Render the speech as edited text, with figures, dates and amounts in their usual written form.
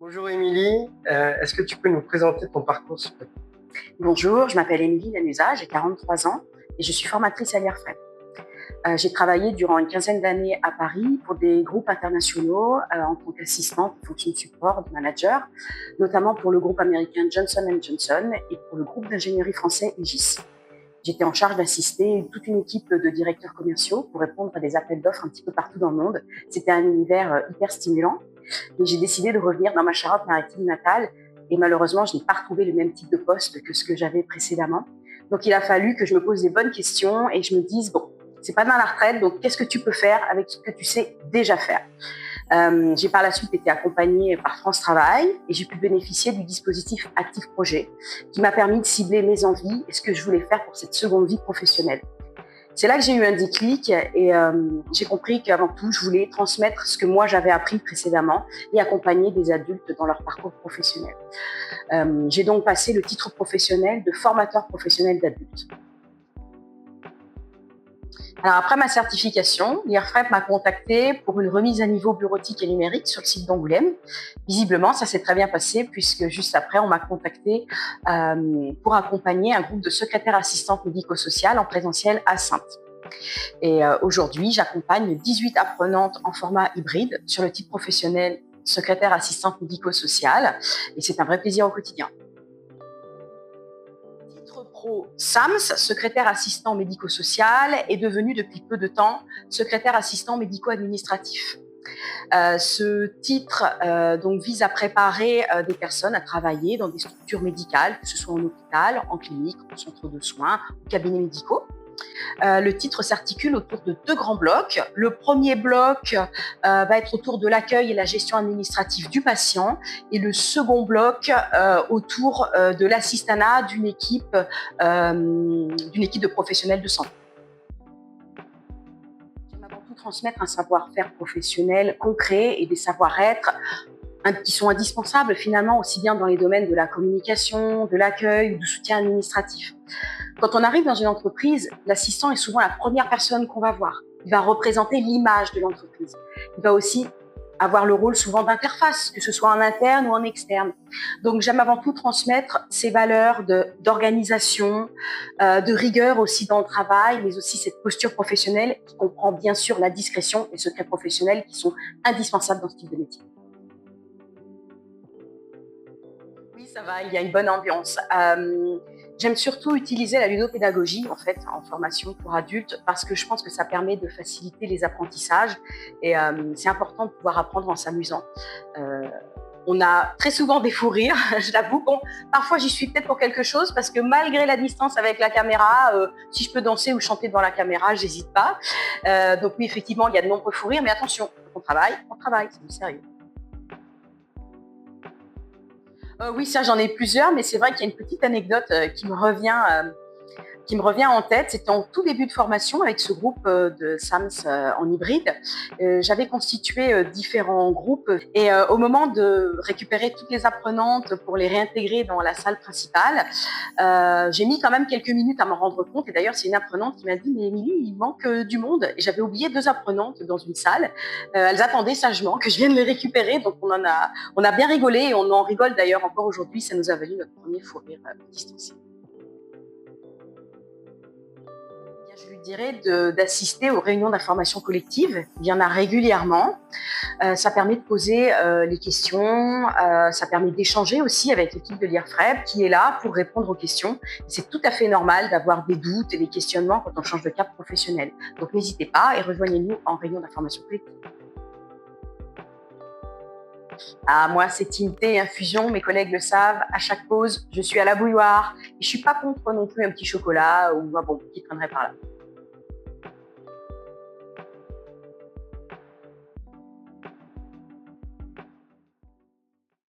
Bonjour Émilie, est-ce que tu peux nous présenter ton parcours s'il te plaît? Bonjour, je m'appelle Émilie Lanuza, j'ai 43 ans et je suis formatrice à l'IRFED. J'ai travaillé durant une quinzaine d'années à Paris pour des groupes internationaux en tant qu'assistante fonction de support, de manager, notamment pour le groupe américain Johnson & Johnson et pour le groupe d'ingénierie français Aegis. J'étais en charge d'assister toute une équipe de directeurs commerciaux pour répondre à des appels d'offres un petit peu partout dans le monde. C'était un univers hyper stimulant. Et j'ai décidé de revenir dans ma Charente-Maritime natale. Et malheureusement, je n'ai pas retrouvé le même type de poste que ce que j'avais précédemment. Donc, il a fallu que je me pose des bonnes questions et je me dise, bon, c'est pas dans la retraite, donc qu'est-ce que tu peux faire avec ce que tu sais déjà faire? J'ai par la suite été accompagnée par France Travail et j'ai pu bénéficier du dispositif Actif Projet qui m'a permis de cibler mes envies et ce que je voulais faire pour cette seconde vie professionnelle. C'est là que j'ai eu un déclic et j'ai compris qu'avant tout, je voulais transmettre ce que moi j'avais appris précédemment et accompagner des adultes dans leur parcours professionnel. J'ai donc passé le titre professionnel de formateur professionnel d'adultes. Alors après ma certification, l'IRFEP m'a contacté pour une remise à niveau bureautique et numérique sur le site d'Angoulême. Visiblement, ça s'est très bien passé puisque juste après, on m'a contacté pour accompagner un groupe de secrétaires assistantes médico-sociales en présentiel à Saintes. Et aujourd'hui, j'accompagne 18 apprenantes en format hybride sur le type professionnel secrétaire assistante médico-sociale et c'est un vrai plaisir au quotidien. Pro SAMS, secrétaire assistant médico-social, est devenu depuis peu de temps secrétaire assistant médico-administratif. Ce titre donc vise à préparer des personnes à travailler dans des structures médicales, que ce soit en hôpital, en clinique, en centre de soins, ou cabinets médicaux. Le titre s'articule autour de deux grands blocs. Le premier bloc va être autour de l'accueil et la gestion administrative du patient et le second bloc autour de l'assistanat d'une équipe de professionnels de santé. J'aime avant tout transmettre un savoir-faire professionnel concret et des savoir-être qui sont indispensables finalement aussi bien dans les domaines de la communication, de l'accueil ou du soutien administratif. Quand on arrive dans une entreprise, l'assistant est souvent la première personne qu'on va voir. Il va représenter l'image de l'entreprise. Il va aussi avoir le rôle souvent d'interface, que ce soit en interne ou en externe. Donc j'aime avant tout transmettre ces valeurs d'organisation, de rigueur aussi dans le travail, mais aussi cette posture professionnelle qui comprend bien sûr la discrétion et le secret professionnel qui sont indispensables dans ce type de métier. Oui, ça va, il y a une bonne ambiance. J'aime surtout utiliser la ludopédagogie en fait en formation pour adultes parce que je pense que ça permet de faciliter les apprentissages et c'est important de pouvoir apprendre en s'amusant. On a très souvent des fous rires, je l'avoue. Bon, parfois j'y suis peut-être pour quelque chose parce que malgré la distance avec la caméra, si je peux danser ou chanter devant la caméra, j'hésite pas. Donc oui, effectivement, il y a de nombreux fous rires, mais attention, on travaille, c'est du sérieux. Oui, ça, j'en ai plusieurs, mais c'est vrai qu'il y a une petite anecdote qui me revient en tête. C'était en tout début de formation avec ce groupe de SAMS en hybride. J'avais constitué différents groupes et au moment de récupérer toutes les apprenantes pour les réintégrer dans la salle principale, j'ai mis quand même quelques minutes à m'en rendre compte. Et d'ailleurs, c'est une apprenante qui m'a dit « Mais Émilie, il manque du monde ». Et j'avais oublié 2 apprenantes dans une salle. Elles attendaient sagement que je vienne les récupérer. Donc, on a bien rigolé et on en rigole d'ailleurs encore aujourd'hui. Ça nous a valu notre premier fou rire distancié. Je lui dirais d'assister aux réunions d'information collective. Il y en a régulièrement. Ça permet de poser les questions. Ça permet d'échanger aussi avec l'équipe de l'IRFEP qui est là pour répondre aux questions. C'est tout à fait normal d'avoir des doutes et des questionnements quand on change de cap professionnel. Donc n'hésitez pas et rejoignez-nous en réunion d'information collective. Ah, moi, c'est Team Thé et Infusion, mes collègues le savent. À chaque pause, je suis à la bouilloire. Et je suis pas contre non plus un petit chocolat ou un bon qui traînerait par là.